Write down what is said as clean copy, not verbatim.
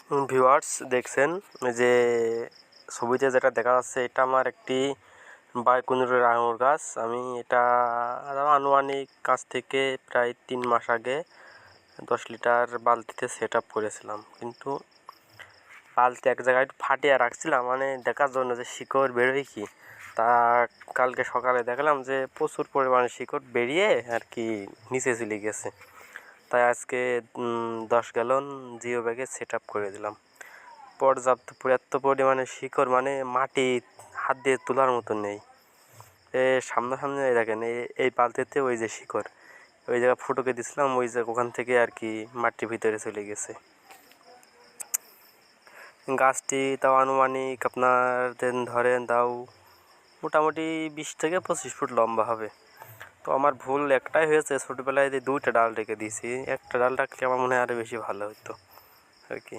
Viewers দেখছেন যে ছবিতে যেটা দেখা যাচ্ছে এটা আমার একটি বায়কুনুরের আঙুর গাছ। আমি এটা আনুমানিক কাছ থেকে প্রায় 3 মাস আগে 10 লিটার বালতিতে সেট আপ করেছিলাম, কিন্তু বালতি এক জায়গায় ফাটিয়ে রাখছিলাম মানে দেখার জন্য যে শিকড় বেরোয় কি। তা কালকে সকালে দেখলাম যে প্রচুর পরিমাণে শিকড় বেরিয়ে আর কি নিচে চলে গেছে। তাই আজকে 10 গ্যালন জিও ব্যাগে সেট আপ করে দিলাম। পর্যাপ্ত এত পরিমাণে শিকড় মানে মাটি হাত দিয়ে তোলার মতো নেই। সামনাসামনি দেখেন এই বালতিতে ওই যে শিকড় ওই জায়গায় ফুটোকে দিছিলাম, ওই যে ওখান থেকে আর কি মাটির ভিতরে চলে গেছে। গাছটি তাও আনুমানিক আপনার ধরেন তাও মোটামুটি 20 থেকে 25 ফুট লম্বা হবে। তো আমার ভুল একটাই হয়েছে, ছোটোবেলায় যে 2টা ডাল রেখে দিয়েছি, একটা ডাল রাখলে আমার মনে হয় আরও বেশি ভালো হতো আর কি।